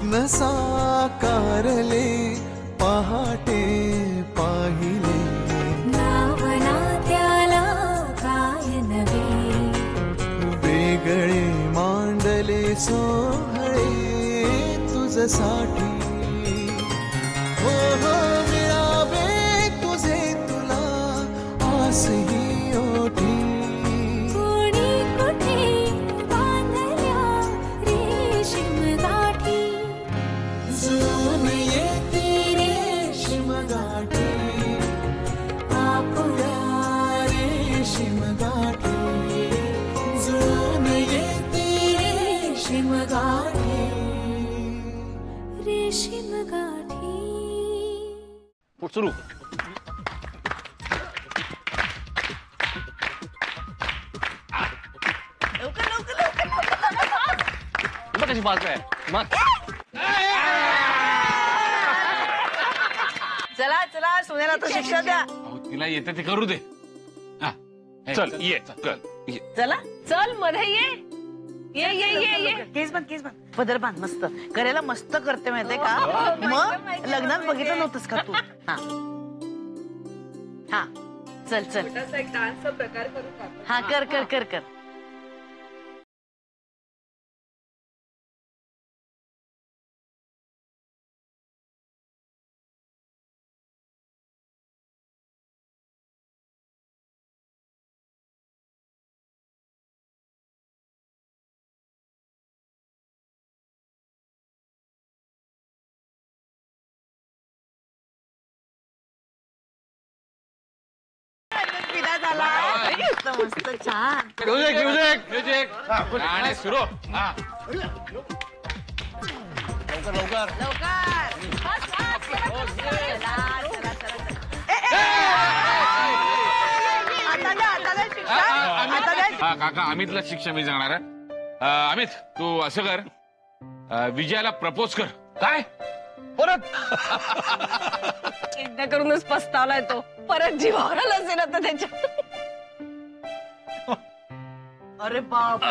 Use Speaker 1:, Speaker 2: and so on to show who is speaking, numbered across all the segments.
Speaker 1: स्वप्न साकारले पहाटे पाहिले
Speaker 2: नावना त्याला काय नवे
Speaker 1: वेगळे मांडले सोहळे तुझसाठी हो हो मिळावे तुझे तुला आसही ओठी
Speaker 2: कोणी कुठे बांधल्या रेशीम गाठी
Speaker 1: जुळून येते रेशीम गाठी आपुल्या रेशीम गाठी जुळून येते रेशीम गाठी
Speaker 2: रेशीम गाठी
Speaker 3: सुरू कशी पाहताय मग
Speaker 4: चला चला सोन्याला तर शिक्षा द्या.
Speaker 3: तिला येते ते करू दे. चल ये चल ये.
Speaker 4: चला
Speaker 5: चल मध्ये ये ये ये ये ये
Speaker 4: केस बांध पदर बांध मस्त करायला मस्त करते माहितीये का मग लग्नात बघितलं नव्हतंस का तू हा हा चल चल
Speaker 5: एक डान्सचा प्रकार करू का
Speaker 4: हा कर कर कर कर विदा झाला मस्त छान
Speaker 3: म्युझिक म्युझिक म्युझिक गाणे सुरू हा लवकर लवकर हा काका अमितला शिक्षा मी सांगणार आहे. अमित तू असं कर विजयाला प्रपोज कर. काय परत
Speaker 5: एकदा करूनच पस्तावलाय तो परत जीवावर असेल आता त्याच्या.
Speaker 4: अरे बाप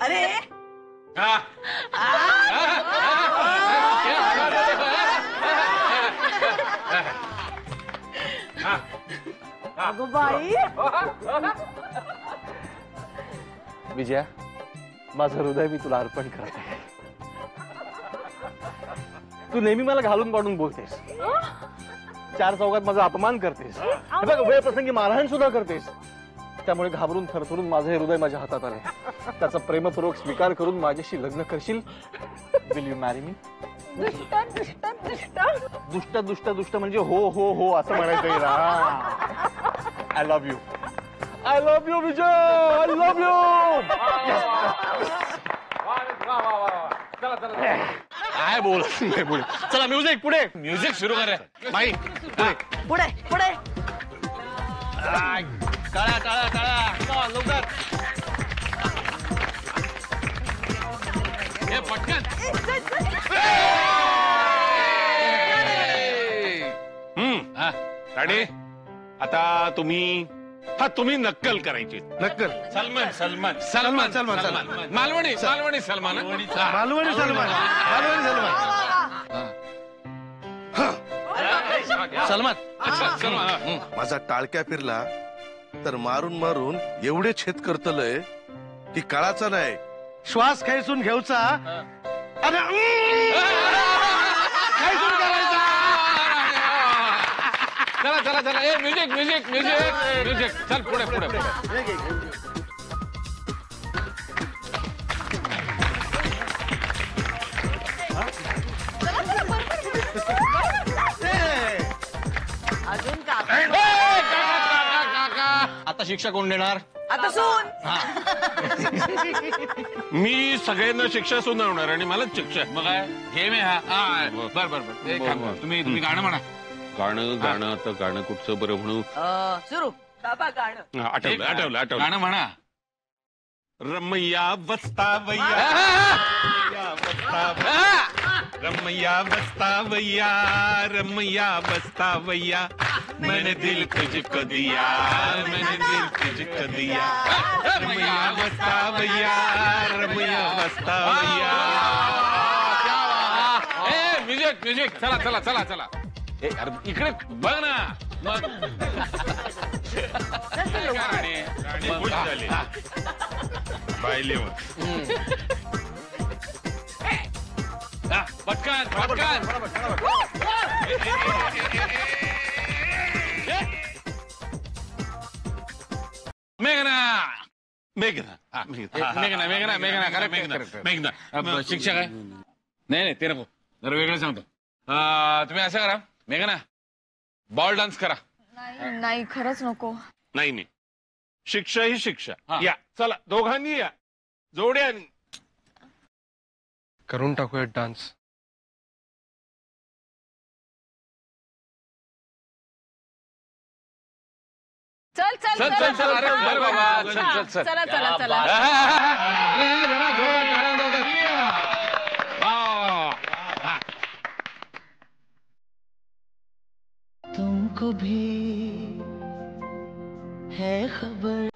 Speaker 4: अरे
Speaker 3: हा.
Speaker 4: अगो बाई
Speaker 6: विजया माझं हृदय मी तुला अर्पण करते. तू नेहमी मला घालून पाडून बोलतेस, चार चौकात माझा अपमान करतेस, वेळ प्रसंगी मारहाण सुद्धा करतेस. त्यामुळे घाबरून थरथरून माझं हे हृदय माझ्या हातात आले. त्याचा प्रेमपूर्वक स्वीकार करून माझ्याशी लग्न करशील? Will you marry me? दुष्ट दुष्ट दुष्ट म्हणजे हो हो हो असं म्हणायचं येईल. I love you, I love you Vijay, I love you.
Speaker 3: काय बोल नाही बोल. चला म्युझिक पुढे, म्युझिक सुरू करा बाई. पुढे
Speaker 4: पुढे पुढे
Speaker 3: टाळा टाळा टाळा लवकर. हे पटकन
Speaker 7: राणे आता तुम्ही तुम्ही नक्कल करायची.
Speaker 8: नक्कल
Speaker 7: सलमान सलमान
Speaker 8: सलमान सलमान सलमान
Speaker 3: मालवणी मालवणी सलमान
Speaker 8: मालवणी सलमान मालवणी सलमान
Speaker 3: सलमान. अच्छा सलमान.
Speaker 8: माझा टाळक्या फिरला तर मारून मारून एवढे छेद करतलय की काळाचा नाही श्वास खायसून घ्यायचा. अरे
Speaker 3: खायसून करायचा. चला चला चला. A music music music music. चल पुढे पुढे पुढे.
Speaker 4: अजून का
Speaker 6: आता शिक्षा कोण देणार?
Speaker 4: आता सून
Speaker 7: मी सगळ्यांना शिक्षा सुनावणार आणि मलाच शिक्षा.
Speaker 3: मग काय गेम आहे हा. बर बर बर. एक काम कर, तुम्ही गाणं म्हणा.
Speaker 7: गाणं गाणं आता गाणं कुठचं बरं म्हणू?
Speaker 4: सुरू बाबा गाणं
Speaker 7: आठवलं आठवलं आठवलं.
Speaker 3: गाणं म्हणा.
Speaker 7: रमैया बस्तावैया रमैया बस्तावैया रमैया बस्तावैया मैंने दिल तुझको दिया मैंने दिल तुझको दिया रमैया बस्तावैया रमैया बस्तावैया.
Speaker 3: म्युझिक म्युझिक चला चला चला चला ए, अरे इकडे बघ ना मग काय राणी?
Speaker 7: राणी
Speaker 3: मग,
Speaker 7: खुश
Speaker 3: हा,
Speaker 7: झाली.
Speaker 3: हा.
Speaker 7: बायलेवर
Speaker 3: हा, पटकन पटकन मेघना
Speaker 7: मेघना
Speaker 3: हा, मेघना मेघना मेघना correct,
Speaker 7: मेघना
Speaker 3: correct, correct.
Speaker 7: मेघना
Speaker 3: शिक्षक आहे नाही नाही ते नको जरा वेगळं सांगतो तुम्ही असं करा मेघना बॉल डान्स करा
Speaker 5: नाही खरंच नको.
Speaker 7: नाही नाही शिक्षा ही शिक्षा
Speaker 3: हा.
Speaker 7: या चला दोघांनी या जोड्यानी
Speaker 6: करून टाकूया डान्स.
Speaker 5: चल चल
Speaker 3: चल चल चल अरे चल बाबा चल चल चल
Speaker 5: चला चला चला
Speaker 1: तुमको भी है खबर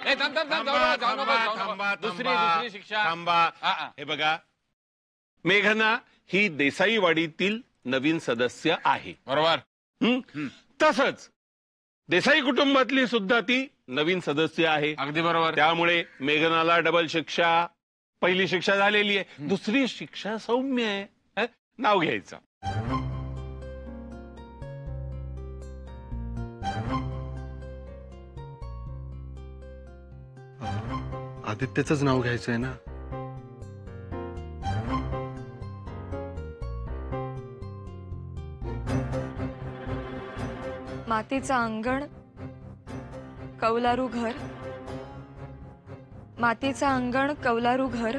Speaker 3: ए, थांब, थांब, थांब, जाऊ नका, जाऊ नका, जाऊ नका. दुसरी शिक्षा
Speaker 7: थांबा
Speaker 3: हा, हा.
Speaker 7: हे बघा मेघना ही देसाईवाडीतील नवीन सदस्य आहे
Speaker 3: बरोबर
Speaker 7: तसंच देसाई कुटुंबातली सुद्धा ती नवीन सदस्य आहे.
Speaker 3: अगदी बरोबर
Speaker 7: त्यामुळे मेघनाला डबल शिक्षा पहिली शिक्षा झालेली आहे दुसरी शिक्षा सौम्य आहे हं? नाव घ्यायचं.
Speaker 6: आदित्यचंच नाव घ्यायचंय ना.
Speaker 5: मातीचं अंगण कौलारू घर मातीचं अंगण कौलारू घर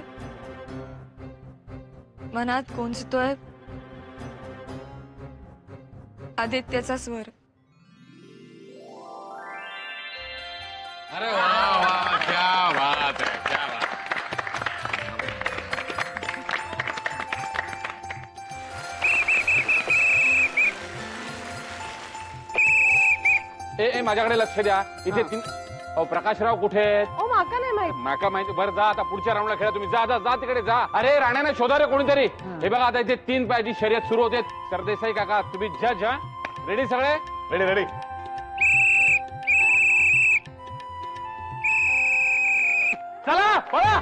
Speaker 5: मनात गुंजतोय आदित्यचा स्वर.
Speaker 3: अरे वा वा क्या बात है क्या बात ए माझ्याकडे लक्ष द्या इथे तीन प्रकाशराव कुठे आहेत?
Speaker 5: माका नाही माहित.
Speaker 3: माका माहिती बरं जा आता पुढच्या राऊंडला खेळा तुम्ही जा जा जा तिकडे जा. अरे राण्याने शोधा रे कोणीतरी. हे बघा आता इथे 3 पायाची शर्यत सुरू होते. सरदेसाई काका तुम्ही जज हा रेडी सगळे रेडी रेडी चला पळा.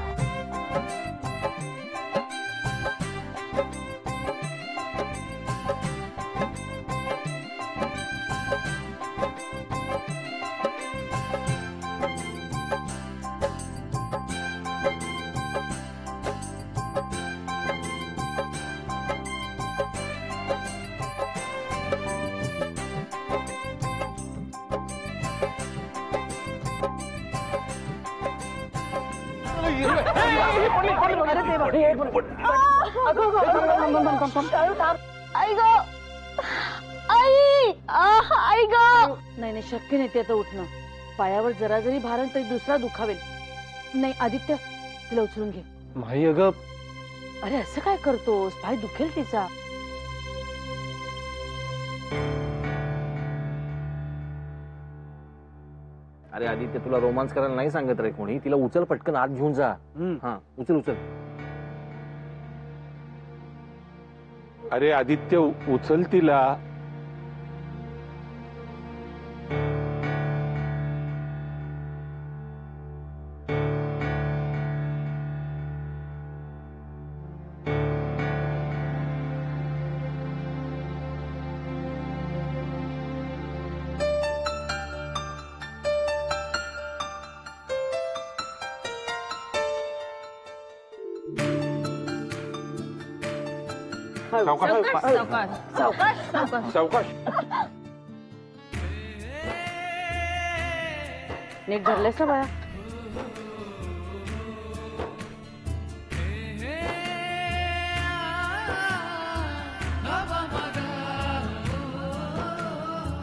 Speaker 2: आई ग आई आई ग नाही नाही शक्य नाही ते आता उठणं. पायावर जरा जरी भारण तरी दुसरा दुखावेल. नाही आदित्य तिला उचलून घे.
Speaker 6: माही अगं
Speaker 2: अरे असं काय करतोस पाय दुखेल तिचा.
Speaker 9: अरे आदित्य तुला रोमांस करायला नाही सांगत रे कोणी. तिला उचल पटकन आत घेऊन जा. हा उचल उचल.
Speaker 7: अरे आदित्य उचल तिला.
Speaker 3: सावकाश.
Speaker 2: नीट धरलेस ना बाया.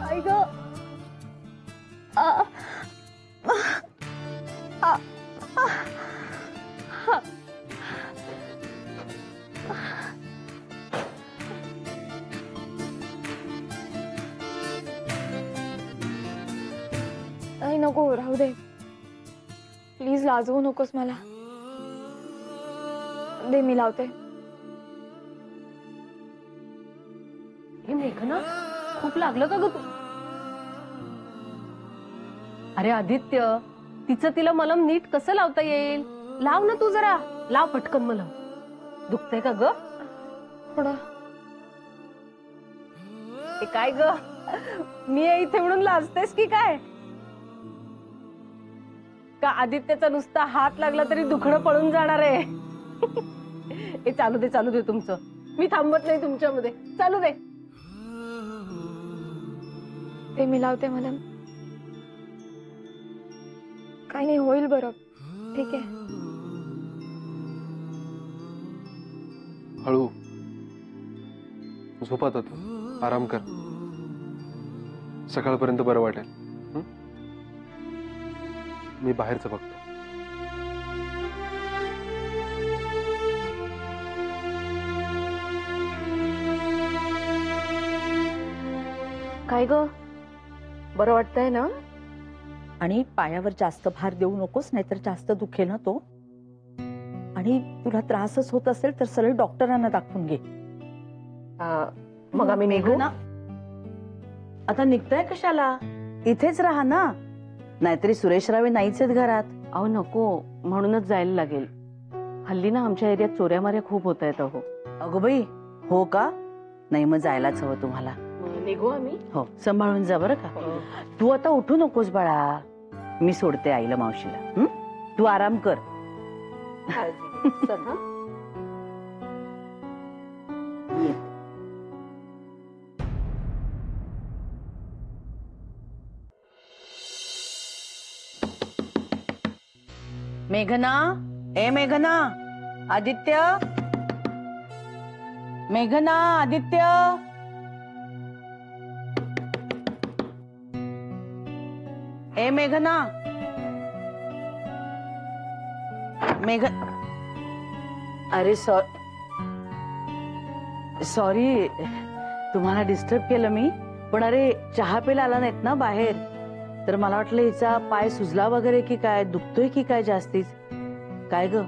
Speaker 5: आई ग आई नको राहू दे प्लीज लाजवू नकोस मला दे मी लावते.
Speaker 2: हे मेघना खूप लागलं का ग तू? अरे आदित्य तिचं तिला मलम नीट कसं लावता येईल? लाव ना तू जरा लाव पटकन मलम. दुखतंय का ग?
Speaker 5: थोडं
Speaker 2: हे काय ग मी इथे म्हणून लाजतेस की काय? का आदित्यचा नुसता हात लागला तरी दुखणं पळून जाणार आहे? हे चालू दे तुमचं. मी थांबत नाही तुमच्यामध्ये. चालू दे.
Speaker 5: ते मी लावते मला काही नाही होईल बरं ठीक आहे.
Speaker 6: हळू झोपात तू आराम कर सकाळपर्यंत बरं वाटेल. मी बाहेरचं बघतो.
Speaker 2: काय ग बरं वाटतंय ना?
Speaker 10: आणि पायावर जास्त भार देऊ नकोस नाहीतर जास्त दुखेल ना तो. आणि तुला त्रासच होत असेल तर सरळ डॉक्टरांना दाखवून घे.
Speaker 2: मग आम्ही निघू
Speaker 4: ना आता निघताय कशाला? इथेच राहा ना नाहीतरी सुरेश रावे नाहीच आहेत घरात.
Speaker 2: अहो नको म्हणूनच जायला लागेल. हल्ली ना आमच्या एरियात चोऱ्या माऱ्या खूप होत आहेत. अहो
Speaker 4: अगो बाई हो का? नाही मग जायलाच हवं तुम्हाला.
Speaker 2: निघू आम्ही.
Speaker 4: हो सांभाळून जा बरं का. तू आता उठू नकोस बाळा. मी सोडते आईला मावशीला. तू आराम कर. मेघना ए मेघना आदित्य मेघना आदित्य ए मेघना मेघ अरे सॉरी तुम्हाला डिस्टर्ब केलं मी. पण अरे चहा प्यायला आला नाहीत ना बाहेर तर मला वाटलं हिचा पाय सुजला वगैरे की काय दुखतोय की काय जास्तीच. काय ग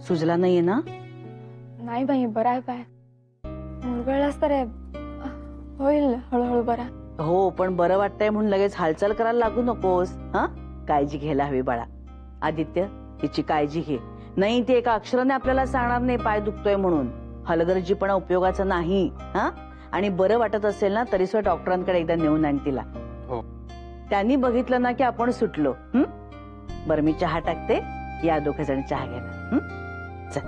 Speaker 4: सुजला नाहीये ना?
Speaker 5: नाही बाई बरा आहे पाय मुरगळलाच तर आहे होईल हळूहळू बरा.
Speaker 4: हो पण बरं वाटतंय म्हणून लगेच हालचाल करायला लागू नकोस. हा काळजी घ्यायला हवी बाळा. आदित्य तिची काळजी घे. नाही ती एका अक्षराने आपल्याला सांगणार नाही पाय दुखतोय म्हणून. हलगर्जीपणा उपयोगाचा नाही. हा आणि बरं वाटत असेल ना तरी सुद्धा डॉक्टरांकडे एकदा नेऊन आण तिला. त्यांनी बघितलं ना की आपण सुटलो. बरं मी चहा टाकते या दोघे जण चहा घ्यायला. चल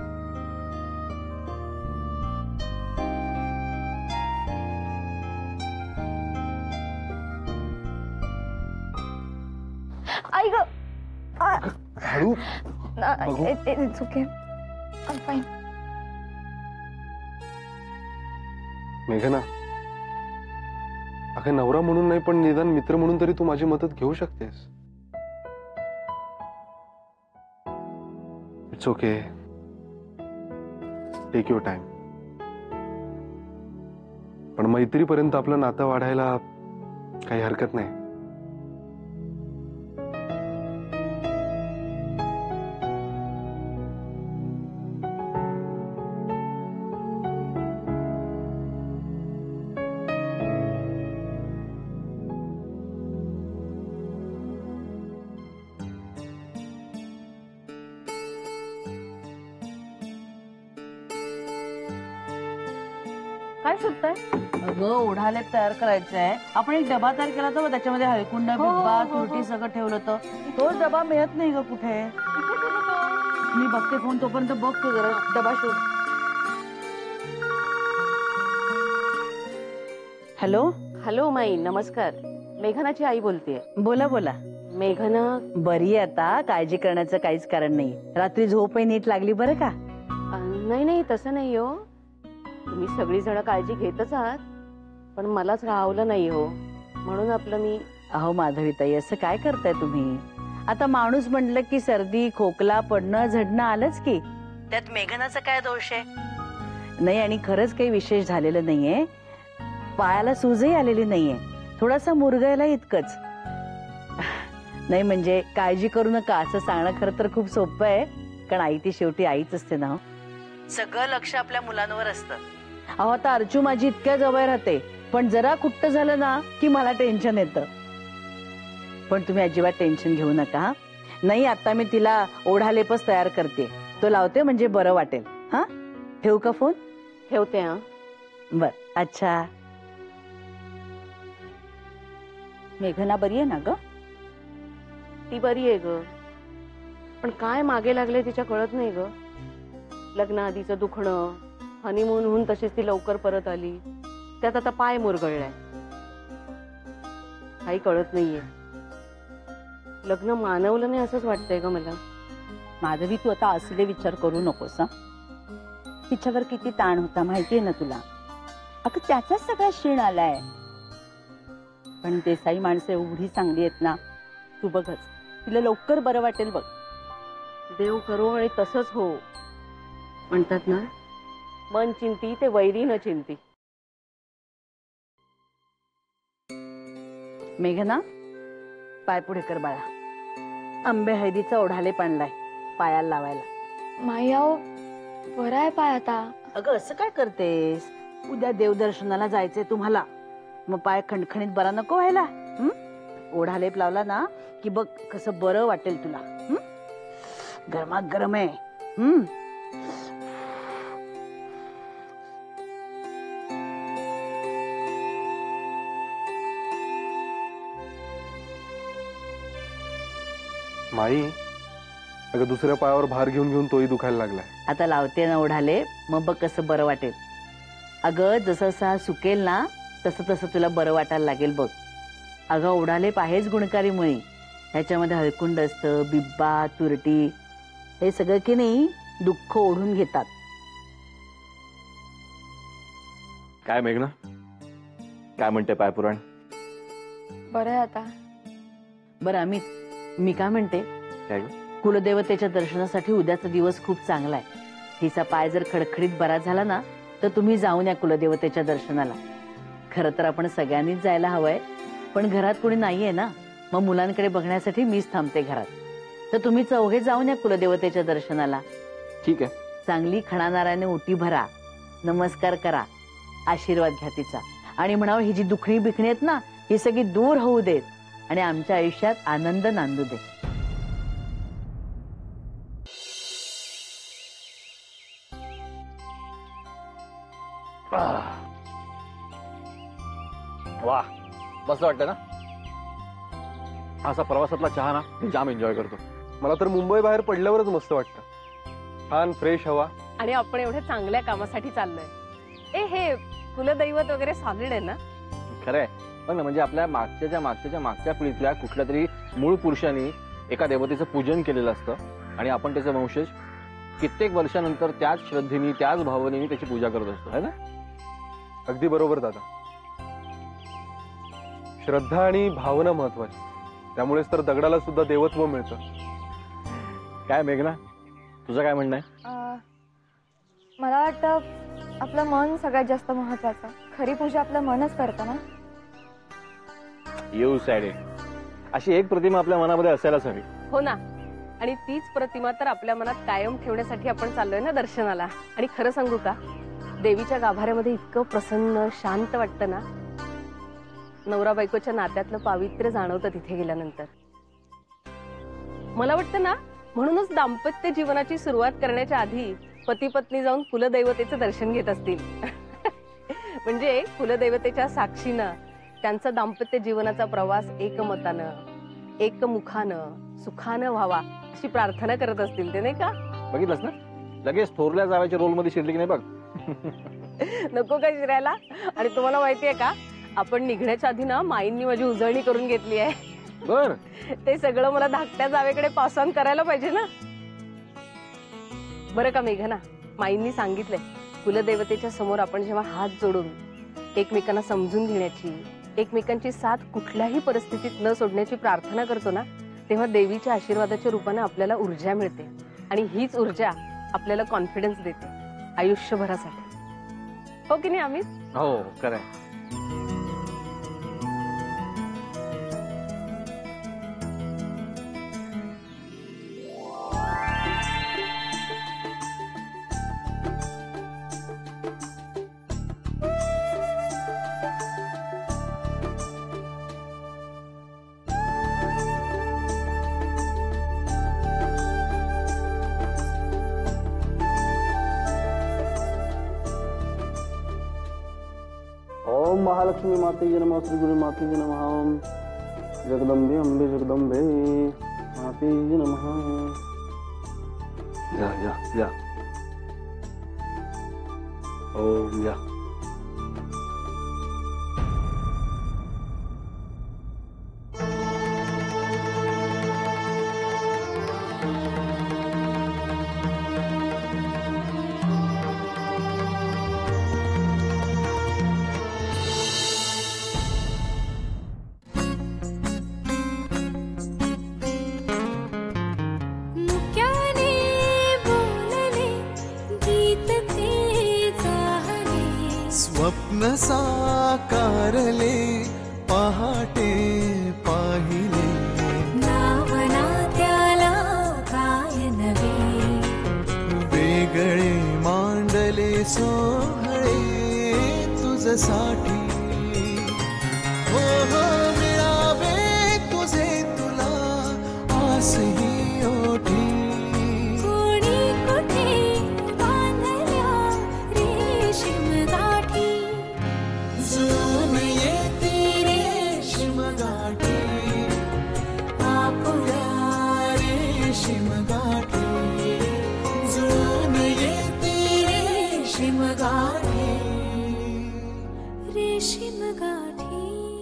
Speaker 5: आई ग
Speaker 6: हळू
Speaker 5: it's okay I am fine.
Speaker 6: मेघना अगं नवरा म्हणून नाही पण निदान मित्र म्हणून तरी तू माझी मदत घेऊ शकतेस. It's okay take your time. पण मैत्रीपर्यंत आपलं नातं वाढायला काही हरकत नाही.
Speaker 2: काय शोधताय?
Speaker 4: अगं ओढाले तयार करायचंय. आपण एक डबा तयार केला होता त्याच्यामध्ये हळकुंड बिब्बा तुरटी सगळं ठेवलं होतं. तोच डबा मिळत नाही ग कुठे. मी बघते फोन, तोपर्यंत बघतो जरा डबा शोध. हॅलो.
Speaker 2: हॅलो माई, नमस्कार. मेघनाची आई बोलतेय.
Speaker 4: बोला बोला.
Speaker 2: मेघना
Speaker 4: बरी आहे आता, काळजी करण्याचं काहीच कारण नाही. रात्री झोपही नीट लागली बरं का?
Speaker 2: नाही नाही, तसं नाही हो. तुम्ही सगळी जण काळजी घेतच आहात, पण मलाच राहवलं नाही हो, म्हणून आपलं मी.
Speaker 4: अहो माधवीताई, असं काय करताय तुम्ही? आता माणूस म्हटलं की सर्दी खोकला पडणं झडणं आलंच की, त्यात मेघनाचा काय दोष आहे? नाही, आणि खरंच काही विशेष झालेलं नाहीये. पायाला सूजही आलेली नाहीये, थोडासा मुरगायला इतकंच. नाही म्हणजे काळजी करू नका असं सांगणं खरं तर खूप सोपं आहे, कारण आई ती शेवटी आईच असते ना. सगळं लक्ष आपल्या मुलांवर असतं. अहो आता अर्चू माझी इतक्या जवळ राहते, पण जरा कुट्ट झालं ना की मला टेन्शन येतं. पण तुम्ही अजिबात टेन्शन घेऊ नका. नाही, आता मी तिला ओढालेपच तयार करते, तो लावते म्हणजे बरं वाटेल. हा, ठेवू का फोन?
Speaker 2: ठेवते. हा
Speaker 4: बर. अच्छा.
Speaker 10: मेघना बरी आहे ना ग?
Speaker 2: ती बरी आहे ग, पण काय मागे लागले तिच्या कळत नाही ग. लग्न आधीचं दुखणं, हनीमून होऊन तशीच ती लवकर परत आली, त्यात आता पाय मुरगळलाय. काही कळत नाहीये. लग्न मानवलं नाही असंच वाटतंय ग मला.
Speaker 10: माधवी, तू आता असले विचार करू नकोस. तिच्यावर किती ताण होता माहितीये ना तुला. अगं त्याचाच सगळा क्षीण आलाय. पण देसाई माणसं एवढी चांगली आहेत ना, तू बघच, तिला लवकर बरं वाटेल बघ.
Speaker 2: देव करो आणि तसंच हो. म्हणतात ना, मन चिंती ते वैरी न चिंती.
Speaker 4: मेघना, पाय पुढे कर बाळा. आंबे हळदीचा ओढाले पाणलाय पायाला लावायला.
Speaker 5: माई आहो, बरं आहे पाय आता.
Speaker 4: अगं असं काय करतेस? उद्या देवदर्शनाला जायचंय तुम्हाला, मग पाय खणखणीत बरा नको व्हायला. ओढालेप लावला ना की बघ कसं बरं वाटेल तुला. गरमात गरम आहे.
Speaker 6: माई, अगं दुसऱ्या पायावर भार घेऊन घेऊन तोही दुखायला लागलाय.
Speaker 4: आता लावते ना ओढाले, मग बघ कसं बरं वाटेल. अगं जसं जसं सुकेल ना तसं तसं तुला बरं वाटायला लागेल बघ. अगं ओढालेप आहेच गुणकारी मुळी. ह्याच्यामध्ये हळकुंड असतं, बिब्बा, तुरटी, हे सगळं की नाही दुःख ओढून घेतात.
Speaker 9: काय मेघना, काय म्हणते पायपुराण?
Speaker 5: बरं आहे आता.
Speaker 4: बरं अमित, मी काय म्हणते,
Speaker 9: काय ग?
Speaker 4: कुलदेवतेच्या दर्शनासाठी उद्याचा दिवस खूप चांगला आहे. तिचा पाय जर खडखडीत बरा झाला ना तर तुम्ही जाऊन या कुलदेवतेच्या दर्शनाला. खरं तर आपण सगळ्यांनीच जायला हवंय, पण घरात कोणी नाहीये ना, मग मुलांकडे बघण्यासाठी मीच थांबते घरात. तर तुम्ही चौघे जाऊन या कुलदेवतेच्या दर्शनाला.
Speaker 9: ठीक आहे.
Speaker 4: चांगली खणानाराने उटी भरा, नमस्कार करा, आशीर्वाद घ्या तिचा, आणि म्हणावं ही जी दुखणी बिखणी आहेत ना ही सगळी दूर होऊ देत आणि आमच्या आयुष्यात आनंद नांदू दे.
Speaker 9: वा, मस्त वाटतं ना. असा प्रवासातला चहा ना मी जाम एन्जॉय करतो.
Speaker 6: मला तर मुंबई बाहेर पडल्यावरच मस्त वाटतं. छान फ्रेश हवा.
Speaker 2: आणि आपण एवढ्या चांगल्या कामासाठी चाललोय. हे कुलदैवत वगैरे सॉलिड आहे ना.
Speaker 9: खरंय, पण म्हणजे आपल्या मागच्या पिढीतल्या कुठल्या तरी मूळ पुरुषांनी एका देवतेचं पूजन केलेलं असतं आणि आपण त्याचे वंशज कित्येक वर्षानंतर त्याच श्रद्धेने त्याच भावनेने त्याची पूजा करत असतो, है ना?
Speaker 6: अगदी बरोबर दादा. श्रद्धा आणि भावना महत्वाची, त्यामुळेच तर दगडाला सुद्धा देवत्व मिळतं.
Speaker 9: काय मेघना, तुझं काय म्हणणं आहे?
Speaker 5: मला वाटतं आपलं मन सगळ्यात जास्त महत्वाचं. खरी पूजा आपलं मनच करतं ना.
Speaker 9: येऊ सॅडे, अशी एक प्रतिमा आपल्या मनामध्ये असायलाच हवी.
Speaker 2: हो ना, आणि तीच प्रतिमा तर आपल्या मनात कायम ठेवण्यासाठी आपण चाललोय ना दर्शनाला. आणि खरं सांगू का, देवीच्या गाभाऱ्यामध्ये इतकं प्रसन्न शांत वाटतं ना. नवरा बायकोच्या नात्यातलं पावित्र्य जाणवतं तिथे गेल्यानंतर. मला वाटतं ना, म्हणूनच दाम्पत्य जीवनाची सुरुवात करण्याच्या आधी पती पत्नी जाऊन कुलदैवतेचं दर्शन घेत असतील. म्हणजे कुलदैवतेच्या साक्षीनं त्यांचा दाम्पत्य जीवनाचा प्रवास एकमतानं एकमुखानं सुखानं व्हावा अशी प्रार्थना करत असतील ते, नाही का?
Speaker 9: बघितलंस ना, लगेच थोरल्या जावायच्या रोल मध्ये शिरली की नाही बघ.
Speaker 2: नको काय शिरायला. आणि तुम्हाला माहितीये का, आपण निघण्याच्या आधी ना माईंनी माझी उजळणी करून घेतली आहे.
Speaker 9: बर,
Speaker 2: ते सगळं मला धाकट्या जावेकडे पास ऑन करायला पाहिजे ना. बरं का मेघना, माईंनी सांगितलंय कुलदेवतेच्या समोर आपण जेव्हा हात जोडून एकमेकांना समजून घेण्याची, एकमेकांची साथ कुठल्याही परिस्थितीत न सोडण्याची प्रार्थना करतो ना, तेव्हा देवीच्या आशीर्वादाच्या रूपाने आपल्याला ऊर्जा मिळते. आणि हीच ऊर्जा आपल्याला कॉन्फिडन्स देते आयुष्यभरासाठी. हो की नाही अमित?
Speaker 9: हो खरंय.
Speaker 6: ओम महालक्ष्मी माते नमः, श्री गुरु माते नमः, ओम जगदंबे अंबे जगदंबे माते नमः. या या या. ओम या.
Speaker 11: स्वप्न साकारले पहाटे पाहिले,
Speaker 12: नावना त्याला काय नवे,
Speaker 11: वेगळे मांडले सोहळे तुझसाठी. हो हो मिळावे तुझे तुला आसही ओठी,
Speaker 12: कोणी कुठे बांधल्या रेशीम गाठी,
Speaker 11: जुळून येते रेशीम गाठी, आपुल्या रेशीम गाठी, जुळून येते रेशीम गाठी.
Speaker 12: रेशीम गाठी.